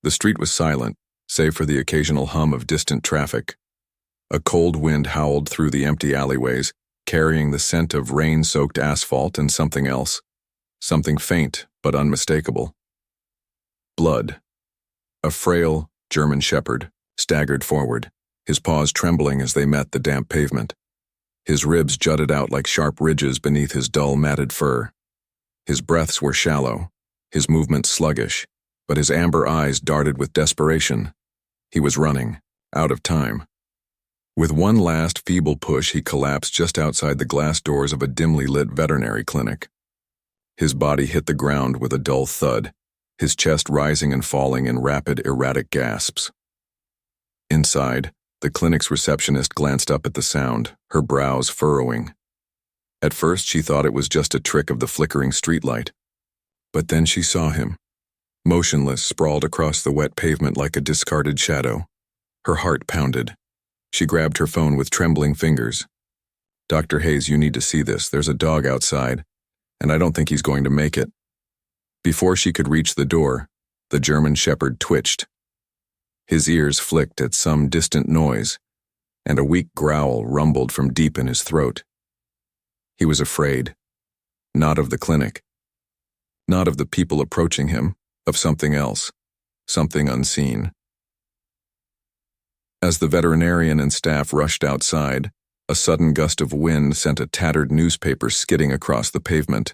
The street was silent, save for the occasional hum of distant traffic. A cold wind howled through the empty alleyways, carrying the scent of rain-soaked asphalt and something else. Something faint but unmistakable. Blood. A frail German shepherd staggered forward, his paws trembling as they met the damp pavement. His ribs jutted out like sharp ridges beneath his dull matted fur. His breaths were shallow, his movements sluggish, but his amber eyes darted with desperation. He was running, out of time. With one last feeble push, he collapsed just outside the glass doors of a dimly lit veterinary clinic. His body hit the ground with a dull thud, his chest rising and falling in rapid, erratic gasps. Inside, the clinic's receptionist glanced up at the sound, her brows furrowing. At first, she thought it was just a trick of the flickering streetlight. But then she saw him, motionless, sprawled across the wet pavement like a discarded shadow. Her heart pounded. She grabbed her phone with trembling fingers. "Dr. Hayes, you need to see this. There's a dog outside, and I don't think he's going to make it." Before she could reach the door, the German shepherd twitched. His ears flicked at some distant noise, and a weak growl rumbled from deep in his throat. He was afraid. Not of the clinic. Not of the people approaching him, of something else, something unseen. As the veterinarian and staff rushed outside, a sudden gust of wind sent a tattered newspaper skidding across the pavement.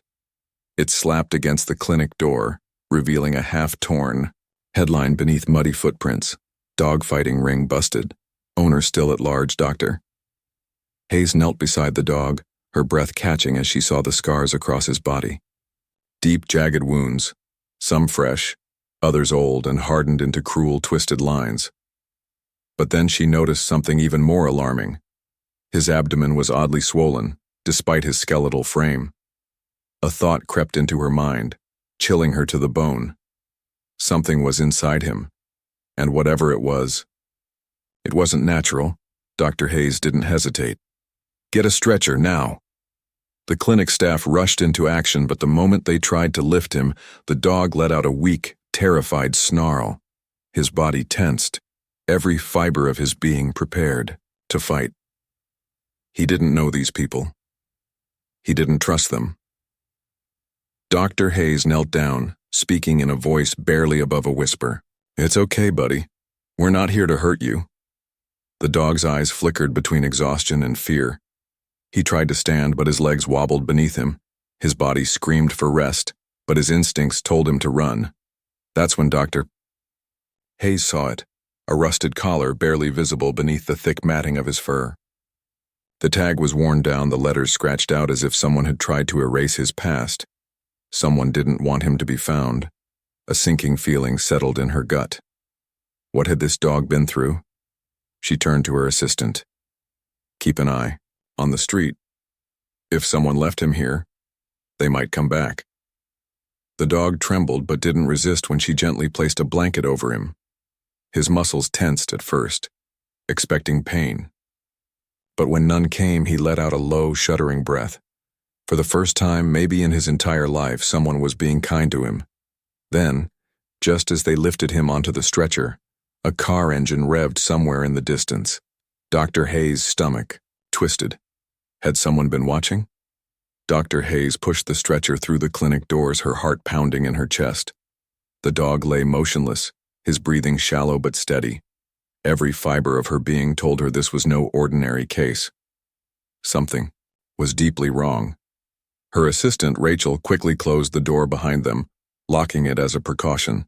It slapped against the clinic door, revealing a half-torn headline beneath muddy footprints. "Dogfighting ring busted. Owner still at large, doctor." Hayes knelt beside the dog, her breath catching as she saw the scars across his body. Deep, jagged wounds, some fresh, others old and hardened into cruel, twisted lines. But then she noticed something even more alarming. His abdomen was oddly swollen, despite his skeletal frame. A thought crept into her mind, chilling her to the bone. Something was inside him, and whatever it wasn't natural. Dr. Hayes didn't hesitate. "Get a stretcher, now." The clinic staff rushed into action, but the moment they tried to lift him, the dog let out a weak, terrified snarl. His body tensed, every fiber of his being prepared to fight. He didn't know these people. He didn't trust them. Dr. Hayes knelt down, speaking in a voice barely above a whisper. "It's okay, buddy. We're not here to hurt you." The dog's eyes flickered between exhaustion and fear. He tried to stand, but his legs wobbled beneath him. His body screamed for rest, but his instincts told him to run. That's when Dr. Hayes saw it, a rusted collar barely visible beneath the thick matting of his fur. The tag was worn down, the letters scratched out as if someone had tried to erase his past. Someone didn't want him to be found. A sinking feeling settled in her gut. What had this dog been through? She turned to her assistant. "Keep an eye on the street. If someone left him here, they might come back." The dog trembled but didn't resist when she gently placed a blanket over him. His muscles tensed at first, expecting pain. But when none came, he let out a low, shuddering breath. For the first time, maybe in his entire life, someone was being kind to him. Then, just as they lifted him onto the stretcher, a car engine revved somewhere in the distance. Dr. Hayes' stomach twisted. Had someone been watching? Dr. Hayes pushed the stretcher through the clinic doors, her heart pounding in her chest. The dog lay motionless, his breathing shallow but steady. Every fiber of her being told her this was no ordinary case. Something was deeply wrong. Her assistant, Rachel, quickly closed the door behind them, locking it as a precaution.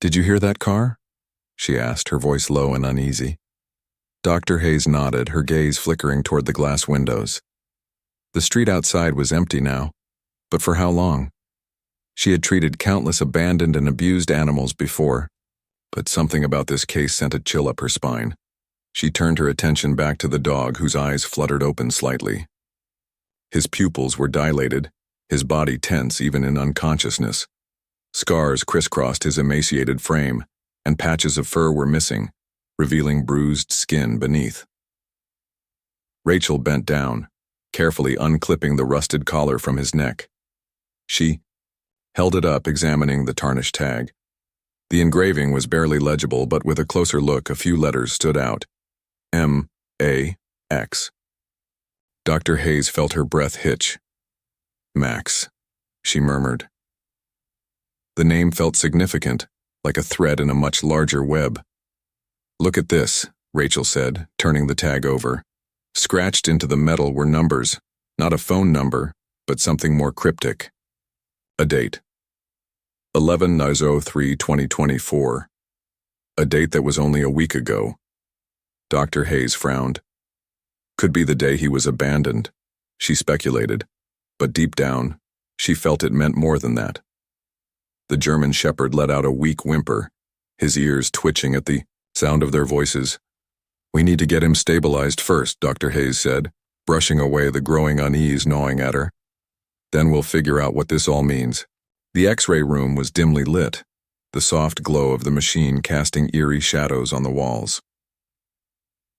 "Did you hear that car?" she asked, her voice low and uneasy. Dr. Hayes nodded, her gaze flickering toward the glass windows. The street outside was empty now, but for how long? She had treated countless abandoned and abused animals before, but something about this case sent a chill up her spine. She turned her attention back to the dog, whose eyes fluttered open slightly. His pupils were dilated, his body tense even in unconsciousness. Scars crisscrossed his emaciated frame, and patches of fur were missing, revealing bruised skin beneath. Rachel bent down, carefully unclipping the rusted collar from his neck. She held it up, examining the tarnished tag. The engraving was barely legible, but with a closer look, a few letters stood out. M-A-X. Dr. Hayes felt her breath hitch. Max, she murmured. The name felt significant, like a thread in a much larger web. Look at this, Rachel said, turning the tag over. Scratched into the metal were numbers, not a phone number, but something more cryptic. A date. 11/03/2024. A date that was only a week ago. Dr. Hayes frowned. Could be the day he was abandoned, she speculated, but deep down, she felt it meant more than that. The German shepherd let out a weak whimper, his ears twitching at the sound of their voices. We need to get him stabilized first, Dr. Hayes said, brushing away the growing unease gnawing at her. Then we'll figure out what this all means. The X-ray room was dimly lit, the soft glow of the machine casting eerie shadows on the walls.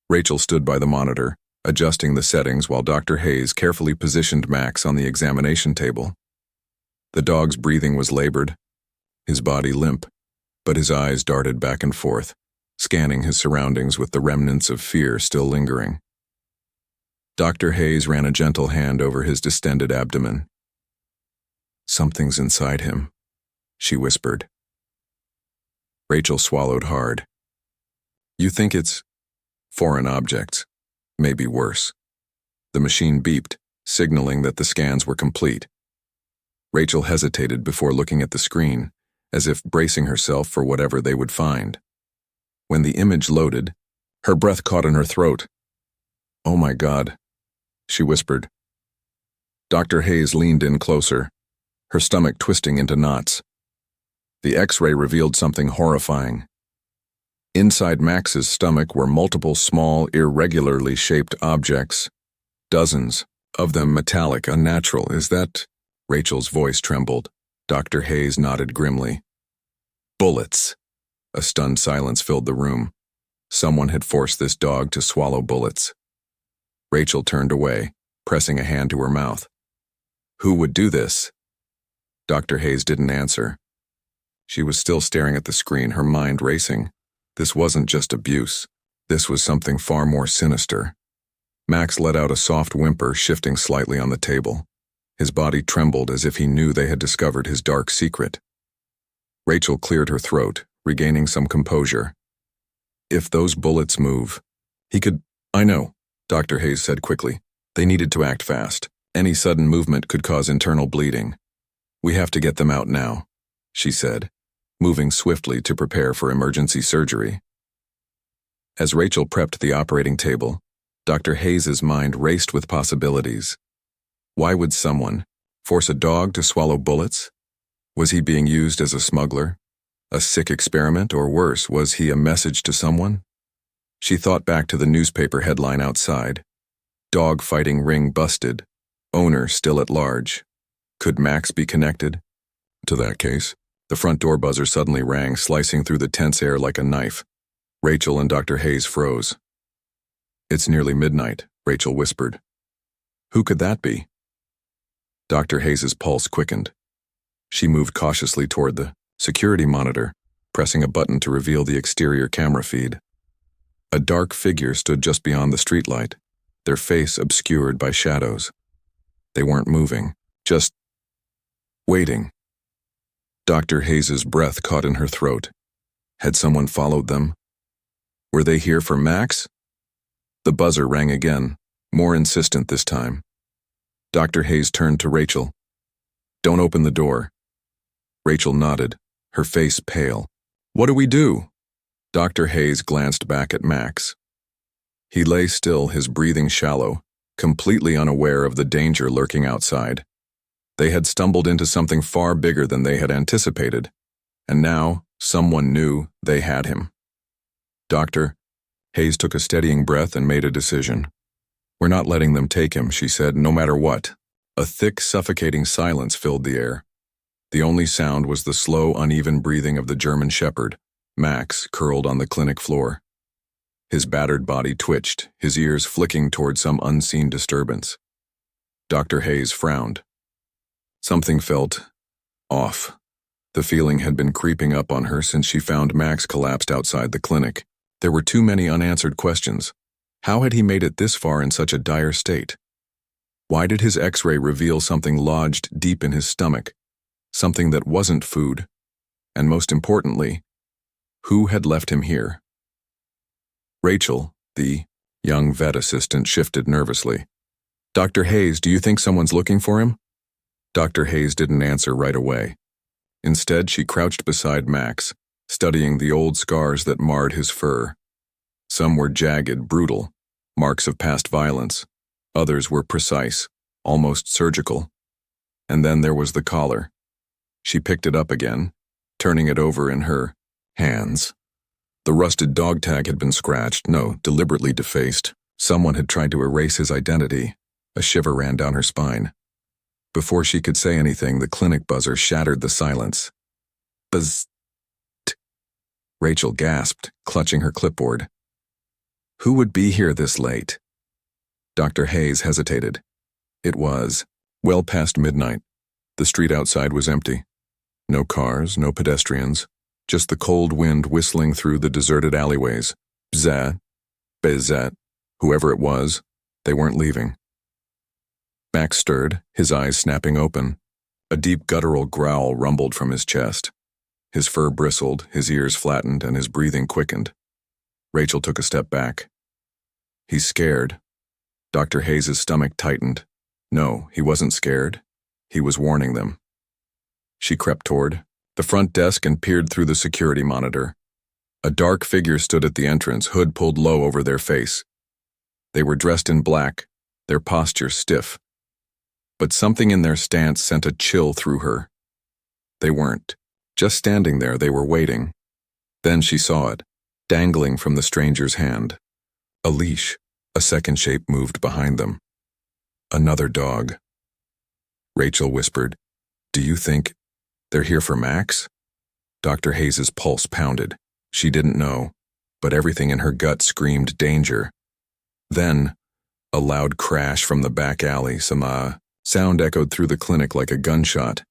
Rachel stood by the monitor, adjusting the settings while Dr. Hayes carefully positioned Max on the examination table. The dog's breathing was labored, his body limp, but his eyes darted back and forth, scanning his surroundings with the remnants of fear still lingering. Dr. Hayes ran a gentle hand over his distended abdomen. Something's inside him, she whispered. Rachel swallowed hard. You think it's foreign objects, maybe worse. The machine beeped, signaling that the scans were complete. Rachel hesitated before looking at the screen, as if bracing herself for whatever they would find. When the image loaded, her breath caught in her throat. Oh my God, she whispered. Dr. Hayes leaned in closer, her stomach twisting into knots. The X-ray revealed something horrifying. Inside Max's stomach were multiple small, irregularly shaped objects, dozens of them metallic, unnatural. Is that? Rachel's voice trembled. Dr. Hayes nodded grimly. Bullets. A stunned silence filled the room. Someone had forced this dog to swallow bullets. Rachel turned away, pressing a hand to her mouth. Who would do this? Dr. Hayes didn't answer. She was still staring at the screen, her mind racing. This wasn't just abuse. This was something far more sinister. Max let out a soft whimper, shifting slightly on the table. His body trembled as if he knew they had discovered his dark secret. Rachel cleared her throat, regaining some composure. If those bullets move, he could... I know, Dr. Hayes said quickly. They needed to act fast. Any sudden movement could cause internal bleeding. We have to get them out now, she said, moving swiftly to prepare for emergency surgery. As Rachel prepped the operating table, Dr. Hayes's mind raced with possibilities. Why would someone force a dog to swallow bullets? Was he being used as a smuggler? A sick experiment, or worse, was he a message to someone? She thought back to the newspaper headline outside. Dog fighting ring busted. Owner still at large. Could Max be connected? To that case, the front door buzzer suddenly rang, slicing through the tense air like a knife. Rachel and Dr. Hayes froze. It's nearly midnight, Rachel whispered. Who could that be? Dr. Hayes's pulse quickened. She moved cautiously toward the security monitor, pressing a button to reveal the exterior camera feed. A dark figure stood just beyond the streetlight, their face obscured by shadows. They weren't moving, just waiting. Dr. Hayes's breath caught in her throat. Had someone followed them? Were they here for Max? The buzzer rang again, more insistent this time. Dr. Hayes turned to Rachel. Don't open the door. Rachel nodded, her face pale. What do we do? Dr. Hayes glanced back at Max. He lay still, his breathing shallow, completely unaware of the danger lurking outside. They had stumbled into something far bigger than they had anticipated, and now someone knew they had him. Doctor, Hayes took a steadying breath and made a decision. We're not letting them take him, she said, no matter what. A thick, suffocating silence filled the air. The only sound was the slow, uneven breathing of the German shepherd, Max, curled on the clinic floor. His battered body twitched, his ears flicking toward some unseen disturbance. Dr. Hayes frowned. Something felt off. The feeling had been creeping up on her since she found Max collapsed outside the clinic. There were too many unanswered questions. How had he made it this far in such a dire state? Why did his X-ray reveal something lodged deep in his stomach? Something that wasn't food? And most importantly, who had left him here? Rachel, the young vet assistant, shifted nervously. "Dr. Hayes, do you think someone's looking for him?" Dr. Hayes didn't answer right away. Instead, she crouched beside Max, studying the old scars that marred his fur. Some were jagged, brutal, marks of past violence. Others were precise, almost surgical. And then there was the collar. She picked it up again, turning it over in her hands. The rusted dog tag had been scratched, no, deliberately defaced. Someone had tried to erase his identity. A shiver ran down her spine. Before she could say anything, the clinic buzzer shattered the silence. Buzz. Rachel gasped, clutching her clipboard. Who would be here this late? Dr. Hayes hesitated. It was well past midnight. The street outside was empty. No cars, no pedestrians, just the cold wind whistling through the deserted alleyways. Bzzat, bezzat, whoever it was, they weren't leaving. Max stirred, his eyes snapping open. A deep guttural growl rumbled from his chest. His fur bristled, his ears flattened, and his breathing quickened. Rachel took a step back. He's scared. Dr. Hayes' stomach tightened. No, he wasn't scared. He was warning them. She crept toward the front desk and peered through the security monitor. A dark figure stood at the entrance, hood pulled low over their face. They were dressed in black, their posture stiff. But something in their stance sent a chill through her. They weren't just standing there, they were waiting. Then she saw it, dangling from the stranger's hand. A leash. A second shape moved behind them. Another dog. Rachel whispered, "Do you think they're here for Max?" Dr. Hayes' pulse pounded. She didn't know, but everything in her gut screamed danger. Then, a loud crash from the back alley, some sound echoed through the clinic like a gunshot.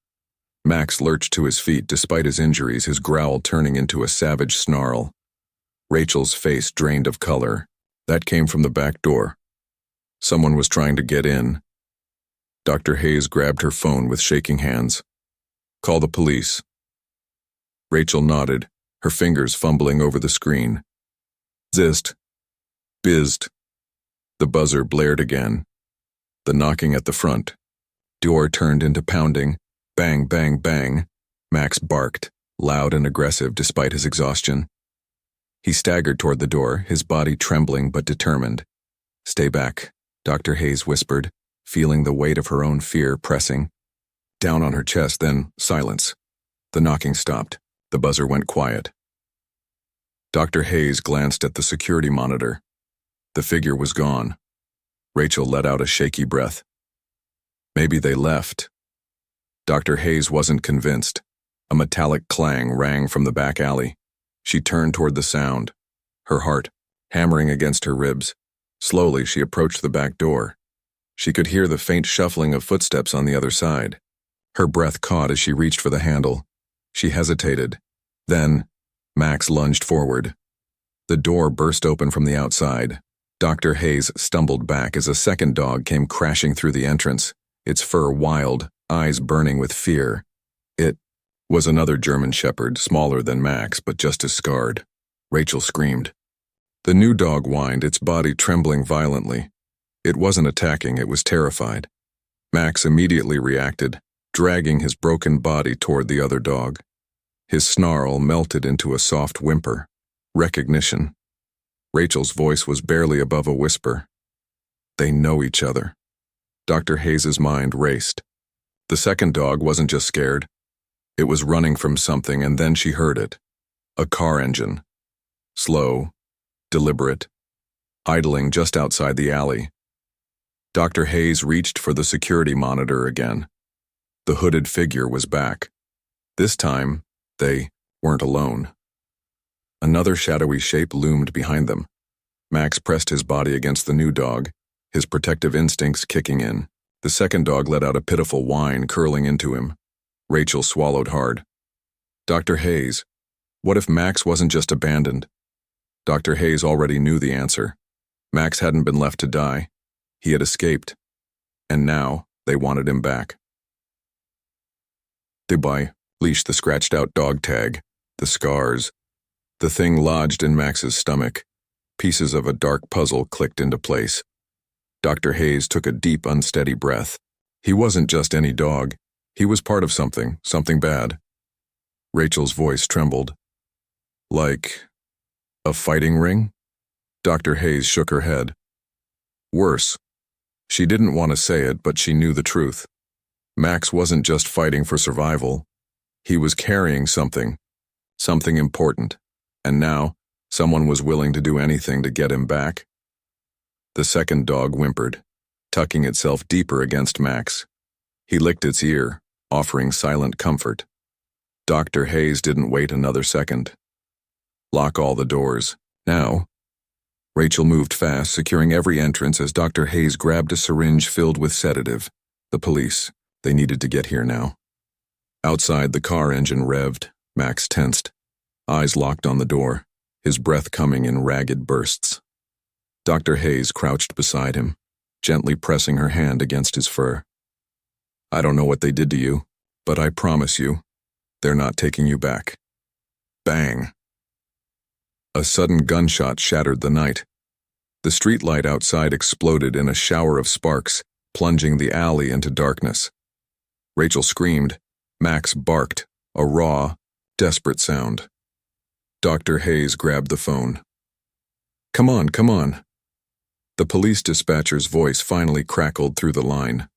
Max lurched to his feet despite his injuries, his growl turning into a savage snarl. Rachel's face drained of color. That came from the back door. Someone was trying to get in. Dr. Hayes grabbed her phone with shaking hands. "Call the police." Rachel nodded, her fingers fumbling over the screen. Zist. Bizzed. The buzzer blared again. The knocking at the front. Door turned into pounding. Bang, bang, bang. Max barked, loud and aggressive despite his exhaustion. He staggered toward the door, his body trembling but determined. "Stay back," Dr. Hayes whispered, feeling the weight of her own fear pressing. Down on her chest, then silence. The knocking stopped. The buzzer went quiet. Dr. Hayes glanced at the security monitor. The figure was gone. Rachel let out a shaky breath. Maybe they left. Dr. Hayes wasn't convinced. A metallic clang rang from the back alley. She turned toward the sound, her heart hammering against her ribs. Slowly, she approached the back door. She could hear the faint shuffling of footsteps on the other side. Her breath caught as she reached for the handle. She hesitated. Then, Max lunged forward. The door burst open from the outside. Dr. Hayes stumbled back as a second dog came crashing through the entrance, its fur wild, eyes burning with fear. It was another German Shepherd, smaller than Max, but just as scarred. Rachel screamed. The new dog whined, its body trembling violently. It wasn't attacking, it was terrified. Max immediately reacted, dragging his broken body toward the other dog. His snarl melted into a soft whimper. Recognition. Rachel's voice was barely above a whisper. They know each other. Dr. Hayes' mind raced. The second dog wasn't just scared. It was running from something, and then she heard it. A car engine. Slow, deliberate, idling just outside the alley. Dr. Hayes reached for the security monitor again. The hooded figure was back. This time, they weren't alone. Another shadowy shape loomed behind them. Max pressed his body against the new dog, his protective instincts kicking in. The second dog let out a pitiful whine, curling into him. Rachel swallowed hard. Dr. Hayes, what if Max wasn't just abandoned? Dr. Hayes already knew the answer. Max hadn't been left to die. He had escaped. And now, they wanted him back. They leashed the scratched-out dog tag, the scars. The thing lodged in Max's stomach. Pieces of a dark puzzle clicked into place. Dr. Hayes took a deep, unsteady breath. He wasn't just any dog. He was part of something bad. Rachel's voice trembled. Like a fighting ring? Dr. Hayes shook her head. Worse. She didn't want to say it, but she knew the truth. Max wasn't just fighting for survival. He was carrying something important. And now, someone was willing to do anything to get him back. The second dog whimpered, tucking itself deeper against Max. He licked its ear, offering silent comfort. Dr. Hayes didn't wait another second. Lock all the doors. Now. Rachel moved fast, securing every entrance as Dr. Hayes grabbed a syringe filled with sedative. The police. They needed to get here now. Outside, the car engine revved. Max tensed. Eyes locked on the door, his breath coming in ragged bursts. Dr. Hayes crouched beside him, gently pressing her hand against his fur. I don't know what they did to you, but I promise you, they're not taking you back. Bang! A sudden gunshot shattered the night. The streetlight outside exploded in a shower of sparks, plunging the alley into darkness. Rachel screamed. Max barked, a raw, desperate sound. Dr. Hayes grabbed the phone. Come on, come on. The police dispatcher's voice finally crackled through the line.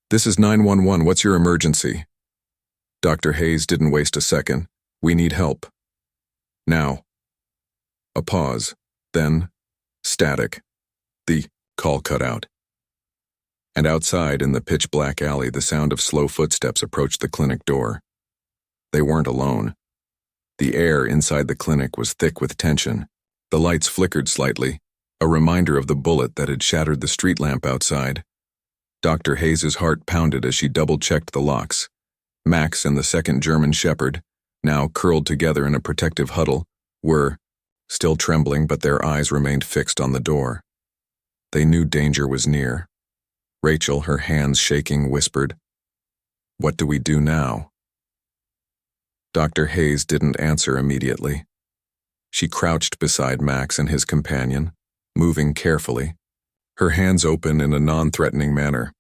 This is 911, what's your emergency? Dr. Hayes didn't waste a second. We need help. Now. A pause, then static. The call cut out. And outside in the pitch-black alley, the sound of slow footsteps approached the clinic door. They weren't alone. The air inside the clinic was thick with tension. The lights flickered slightly, a reminder of the bullet that had shattered the street lamp outside. Dr. Hayes' heart pounded as she double-checked the locks. Max and the second German shepherd, now curled together in a protective huddle, were still trembling, but their eyes remained fixed on the door. They knew danger was near. Rachel, her hands shaking, whispered, What do we do now? Dr. Hayes didn't answer immediately. She crouched beside Max and his companion, moving carefully, her hands open in a non-threatening manner.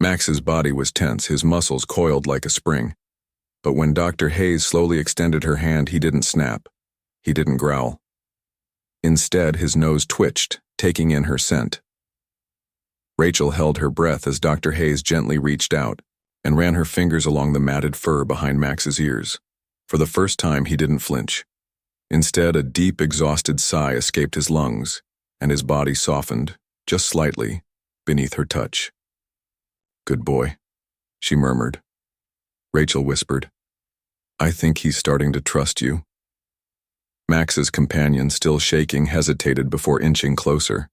Max's body was tense, his muscles coiled like a spring. But when Dr. Hayes slowly extended her hand, he didn't snap. He didn't growl. Instead, his nose twitched, taking in her scent. Rachel held her breath as Dr. Hayes gently reached out and ran her fingers along the matted fur behind Max's ears. For the first time, he didn't flinch. Instead, a deep, exhausted sigh escaped his lungs, and his body softened, just slightly, beneath her touch. Good boy, she murmured. Rachel whispered, I think he's starting to trust you. Max's companion, still shaking, hesitated before inching closer.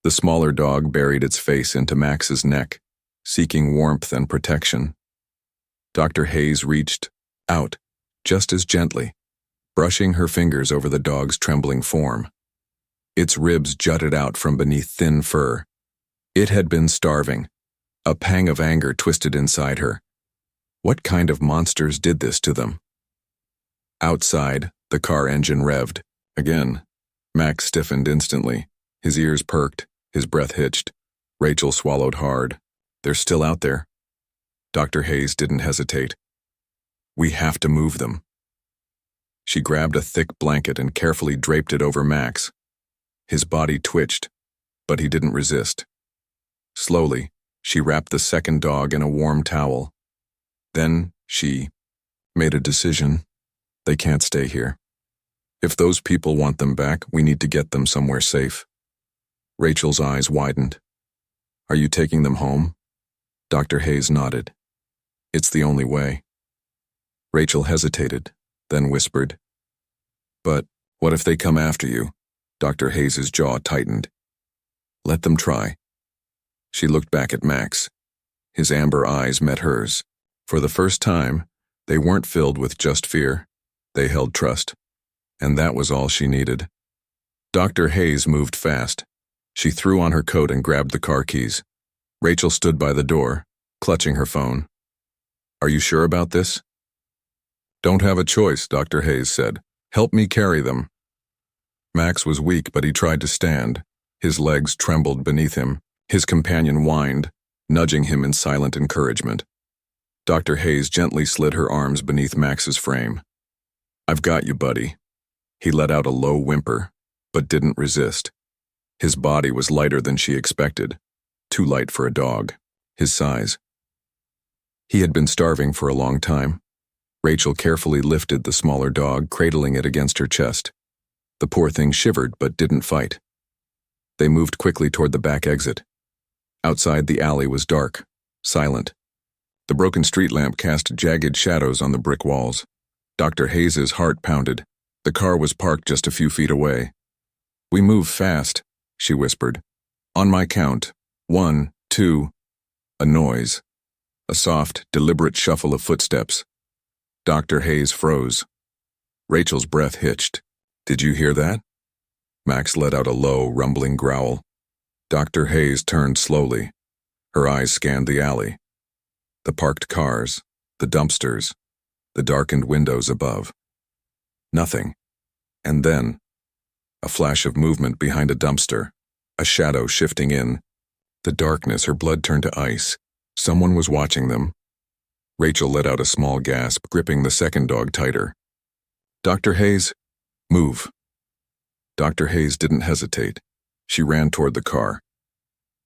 The smaller dog buried its face into Max's neck, seeking warmth and protection. Dr. Hayes reached out, just as gently, brushing her fingers over the dog's trembling form. Its ribs jutted out from beneath thin fur. It had been starving. A pang of anger twisted inside her. What kind of monsters did this to them? Outside, the car engine revved. Again, Max stiffened instantly. His ears perked, his breath hitched. Rachel swallowed hard. They're still out there. Dr. Hayes didn't hesitate. We have to move them. She grabbed a thick blanket and carefully draped it over Max. His body twitched, but he didn't resist. Slowly, she wrapped the second dog in a warm towel. Then she made a decision. They can't stay here. If those people want them back, we need to get them somewhere safe. Rachel's eyes widened. Are you taking them home? Dr. Hayes nodded. It's the only way. Rachel hesitated, then whispered, But what if they come after you? Dr. Hayes' jaw tightened. Let them try. She looked back at Max. His amber eyes met hers. For the first time, They weren't filled with just fear. They held trust. And that was all she needed. Dr. Hayes moved fast. She threw on her coat and grabbed the car keys. Rachel stood by the door, clutching her phone. "Are you sure about this?" "Don't have a choice," Dr. Hayes said. "Help me carry them." Max was weak, but he tried to stand. His legs trembled beneath him. His companion whined, nudging him in silent encouragement. Dr. Hayes gently slid her arms beneath Max's frame. "I've got you, buddy." He let out a low whimper, but didn't resist. His body was lighter than she expected, too light for a dog, his size. He had been starving for a long time. Rachel carefully lifted the smaller dog, cradling it against her chest. The poor thing shivered but didn't fight. They moved quickly toward the back exit. Outside, the alley was dark, silent. The broken street lamp cast jagged shadows on the brick walls. Dr. Hayes's heart pounded. The car was parked just a few feet away. "We move fast," she whispered. "On my count. 1, 2. A noise. A soft, deliberate shuffle of footsteps. Dr. Hayes froze. Rachel's breath hitched. "Did you hear that?" Max let out a low, rumbling growl. Dr. Hayes turned slowly. Her eyes scanned the alley. The parked cars, the dumpsters, the darkened windows above. Nothing. And then, a flash of movement behind a dumpster, a shadow shifting in. The darkness, her blood turned to ice. Someone was watching them. Rachel let out a small gasp, gripping the second dog tighter. "Dr. Hayes, move." Dr. Hayes didn't hesitate. She ran toward the car.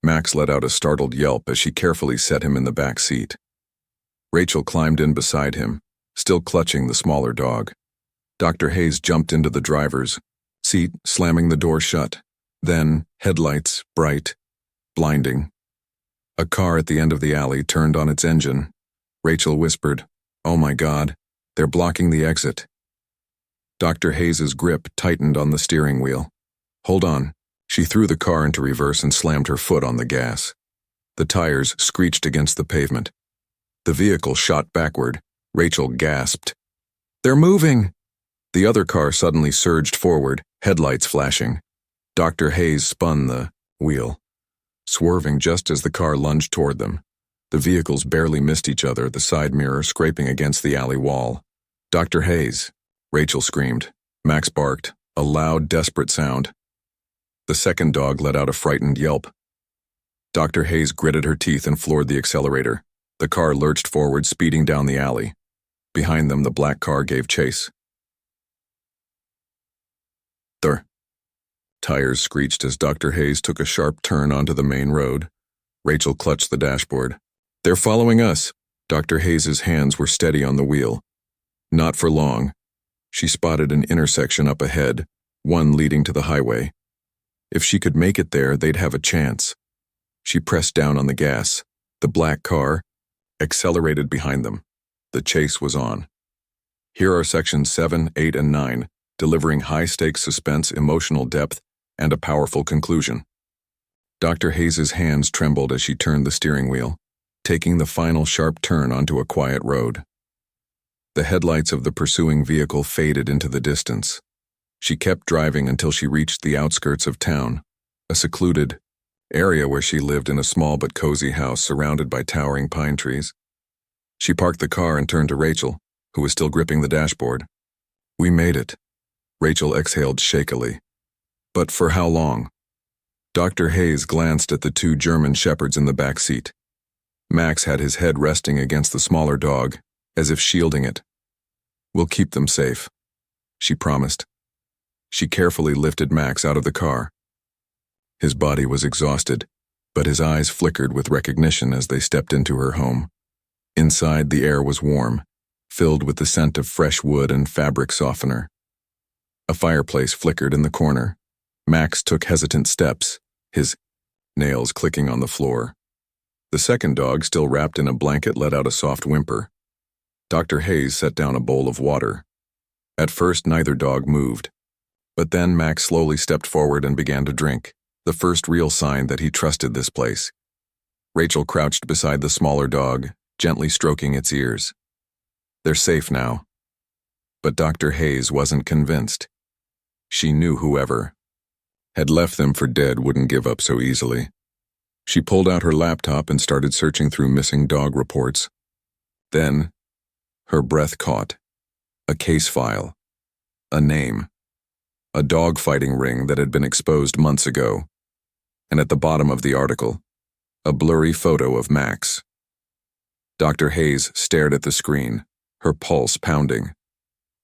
Max let out a startled yelp as she carefully set him in the back seat. Rachel climbed in beside him, still clutching the smaller dog. Dr. Hayes jumped into the driver's seat, slamming the door shut. Then, headlights, bright, blinding. A car at the end of the alley turned on its engine. Rachel whispered, "Oh my God, they're blocking the exit." Dr. Hayes's grip tightened on the steering wheel. "Hold on." She threw the car into reverse and slammed her foot on the gas. The tires screeched against the pavement. The vehicle shot backward. Rachel gasped. "They're moving!" The other car suddenly surged forward, headlights flashing. Dr. Hayes spun the wheel, swerving just as the car lunged toward them. The vehicles barely missed each other, the side mirror scraping against the alley wall. "Dr. Hayes!" Rachel screamed. Max barked, a loud, desperate sound. The second dog let out a frightened yelp. Dr. Hayes gritted her teeth and floored the accelerator. The car lurched forward, speeding down the alley. Behind them, the black car gave chase. The tires screeched as Dr. Hayes took a sharp turn onto the main road. Rachel clutched the dashboard. "They're following us." Dr. Hayes's hands were steady on the wheel. Not for long. She spotted an intersection up ahead, one leading to the highway. If she could make it there, they'd have a chance. She pressed down on the gas. The black car accelerated behind them. The chase was on. Here are sections 7, 8, and 9, delivering high-stakes suspense, emotional depth, and a powerful conclusion. Dr. Hayes's hands trembled as she turned the steering wheel, taking the final sharp turn onto a quiet road. The headlights of the pursuing vehicle faded into the distance. She kept driving until she reached the outskirts of town, a secluded area where she lived in a small but cozy house surrounded by towering pine trees. She parked the car and turned to Rachel, who was still gripping the dashboard. "We made it." Rachel exhaled shakily. But for how long? Dr. Hayes glanced at the two German shepherds in the back seat. Max had his head resting against the smaller dog, as if shielding it. "We'll keep them safe," she promised. She carefully lifted Max out of the car. His body was exhausted, but his eyes flickered with recognition as they stepped into her home. Inside, the air was warm, filled with the scent of fresh wood and fabric softener. A fireplace flickered in the corner. Max took hesitant steps, his nails clicking on the floor. The second dog, still wrapped in a blanket, let out a soft whimper. Dr. Hayes set down a bowl of water. At first, neither dog moved. But then Max slowly stepped forward and began to drink, the first real sign that he trusted this place. Rachel crouched beside the smaller dog, gently stroking its ears. They're safe now. But Dr. Hayes wasn't convinced. She knew whoever had left them for dead wouldn't give up so easily. She pulled out her laptop and started searching through missing dog reports. Then, her breath caught. A case file. A name. A dog fighting ring that had been exposed months ago. And at the bottom of the article, a blurry photo of Max. Dr. Hayes stared at the screen, her pulse pounding.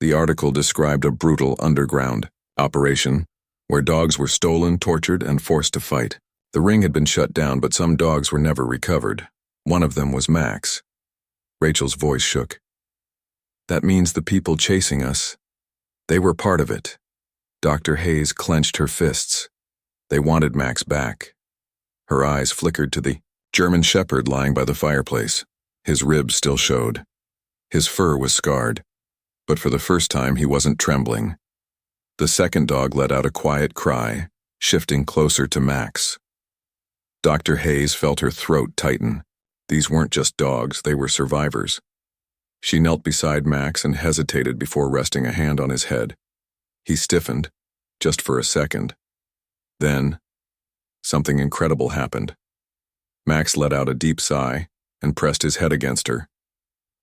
The article described a brutal underground operation where dogs were stolen, tortured, and forced to fight. The ring had been shut down, but some dogs were never recovered. One of them was Max. Rachel's voice shook. That means the people chasing us, they were part of it. Dr. Hayes clenched her fists. They wanted Max back. Her eyes flickered to the German Shepherd lying by the fireplace. His ribs still showed. His fur was scarred, but for the first time he wasn't trembling. The second dog let out a quiet cry, shifting closer to Max. Dr. Hayes felt her throat tighten. These weren't just dogs, they were survivors. She knelt beside Max and hesitated before resting a hand on his head. He stiffened, just for a second. Then, something incredible happened. Max let out a deep sigh and pressed his head against her.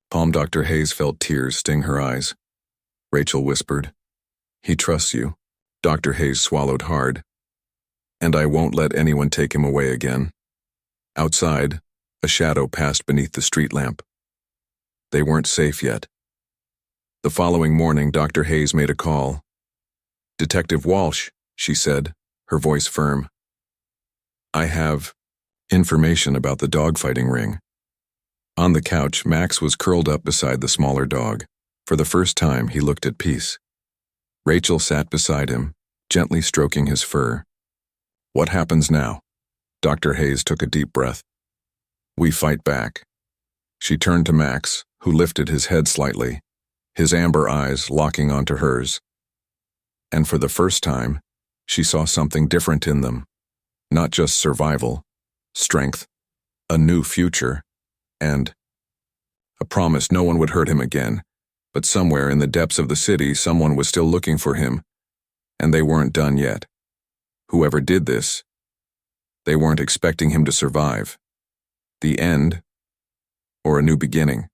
Dr. Hayes felt tears sting her eyes. Rachel whispered, "He trusts you." Dr. Hayes swallowed hard. "And I won't let anyone take him away again." Outside, a shadow passed beneath the street lamp. They weren't safe yet. The following morning, Dr. Hayes made a call. "Detective Walsh," she said, her voice firm. "I have information about the dogfighting ring." On the couch, Max was curled up beside the smaller dog. For the first time, he looked at peace. Rachel sat beside him, gently stroking his fur. "What happens now?" Dr. Hayes took a deep breath. "We fight back." She turned to Max, who lifted his head slightly, his amber eyes locking onto hers. And for the first time, she saw something different in them. Not just survival, strength, a new future, and a promise no one would hurt him again. But somewhere in the depths of the city, someone was still looking for him, and they weren't done yet. Whoever did this, they weren't expecting him to survive. The end, or a new beginning.